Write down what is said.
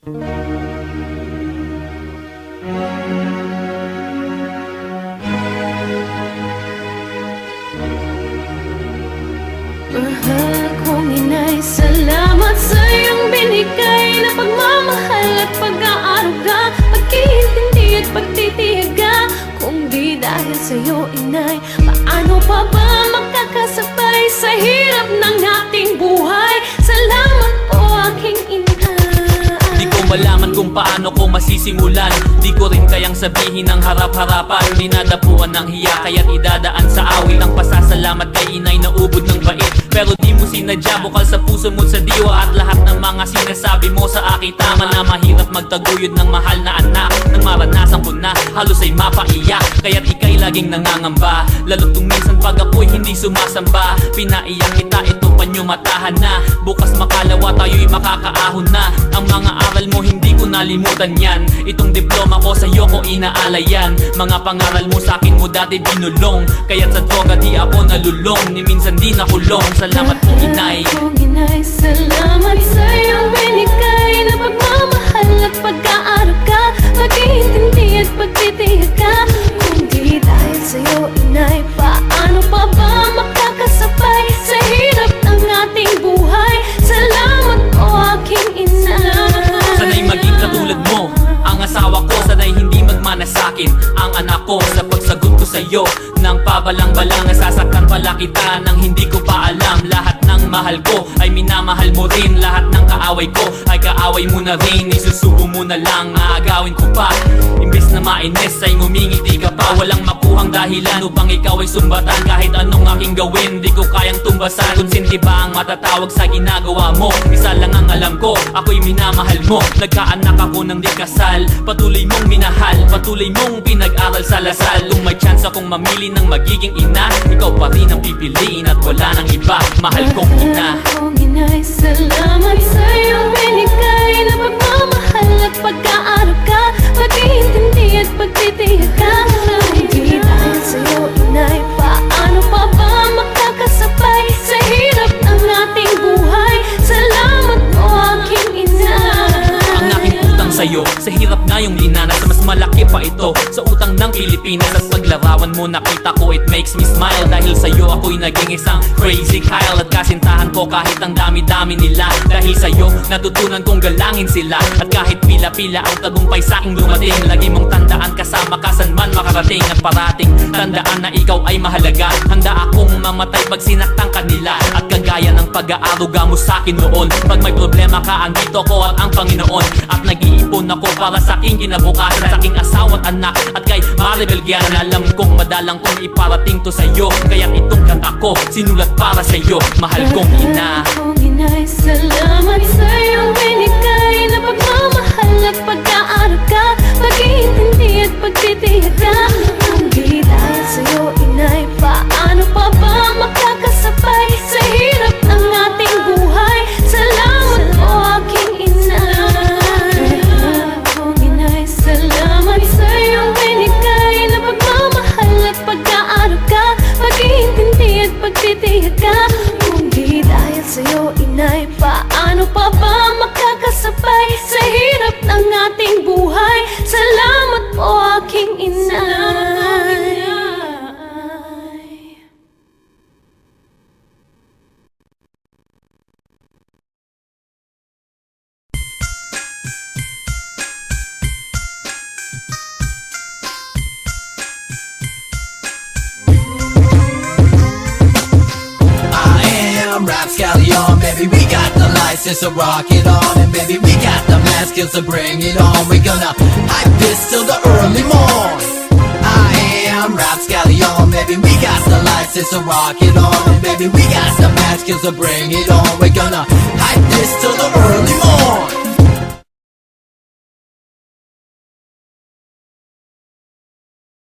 Mahal kong inay, salamat sa iyong binigay na pagmamahal at pag-aaruga, pag-iintindi at pagtitiyaga. Kung di dahil sa iyo, inay, paano pa ba makakasabay sa hirap ng ating buhay? Salamat po, aking inay. Di ko malaman kung paano ko masisimulan. Di ko rin kayang sabihin ng harap-harapan. Dinadapuan ng hiya kaya't idadaan sa awit ang pasasalamat kay inay na ubod ng bait. Pero di mo sinadya, bukal sa puso mo't sa diwa. At lahat ng mga sinasabi mo sa akin tama na mahirap magtaguyod ng mahal na anak. Nang maranasan ko na halos ay mapaiyak, kaya't ika'y laging nangangamba. Lalo tung minsan pag ako'y hindi sumasamba, pinaiyak kita, ito panyumatahan na. Bukas makalawa tayo'y makakaahon na. Ang mga aral mo hindi ko nalimutan yan. Itong diploma ko sa'yo ko inaalayan. Mga pangaral mo sa'kin mo dati binulong, kaya't sa droga di ako nalulong, ni minsan di nakulong. Salamat po inay. Kung inay, salamat sa iyong binigay na pagmamahal at pag-aaruga, pag-iintindi at pagtitiyaga. Kung di dahil sa iyo, inay, paano pa ba makakasabay sa hirap ng ating buhay? Salamat po, aking inay. Sana'y maging katulad mo ang asawa ko, sana'y hindi magmana sa'kin ang anak ko. Sa pagsagot ko sa'yo ng pabalang-balang, nasasaktan pala kita nang hindi ko pa alam. Lahat ng mahal ko ay minamahal mo rin, lahat ng kaaway ko ay kaaway mo na rin. Isusubo mo na lang, aagawin ko pa. Imbes na mainis ay ngumingiti ka pa. Walang makuhang dahilan upang ikaw ay sumbatan. Kahit anong aking gawin, di ko kayang tumbasan. Kung sinti ba ang matatawag sa ginagawa mo? Isa lang ang alam ko, ako'y minamahal mo. Nagkaanak ako ng di kasal, patuloy mong minahal, patuloy mong pinag-aral sa Lasal. Kung may chance akong mamili ng magiging ina, ikaw pa rin ang pipiliin at wala nang iba. Mahal kong ina. Kung inay, salamat sa iyong binigay na pagmamahal at pag-aaruga, pag-iintindi at pagtitiyaga. Kung di dahil sa iyo, inay, paano pa ba makakasabay sa hirap ng ating buhay? Salamat po, aking inay. Ang aking utang sa'yo, sa hirap na yung linanas, mas malaki pa ito sa utang ng Pilipinas. At paglarawan mo nakita ko, it makes me smile. Dahil sa'yo ako'y naging isang crazy Kyle. At kasintahan ko kahit ang dami-dami nila. Dahil sa'yo natutunan kong galangin sila. At kahit pila-pila ang tagumpay sa'king dumating, lagi mong tandaan kasama ka saan man makarating. At parating tandaan na ikaw ay mahalaga. Handa akong mamatay pag sinaktan kanila. At kagaya ng pag-aaruga mo sa'kin noon, pag may problema ka andito ko at ang Panginoon. At nag-iipon ako para sa aking kinabukasan, sa aking asawa at anak at kay Maribel Guiana. Alam kong madalang kong iparating to sa'yo, kaya itong kanta ko sinulat para sa'yo. Mahal kong ina. Kung inay, salamat sa iyong binigay na pagmamahal at pag-aaruga, pag-iintindi at pagtitiyaga. Kung di dahil sa iyo, inay, paano pa ba makakasabay sa hirap ng ating buhay? Salamat po, aking inay. Kung inay, salamat sa iyong binigay na pagmamahal at pag-aaruga, pag-iintindi at pagtitiyaga. Kung di dahil sa iyo, inay, paano pa ba makakasabay sa hirap ng ating buhay? Salamat po, aking inay. I'm Rapscallion, baby, we got the license to rock it on. And baby, we got the mad skills to bring it on. We're gonna hype this till the early morn. I am Rapscallion, baby, we got the license to rock it on. And baby, we got the mad skills to bring it on. We're gonna hype this till the early morn.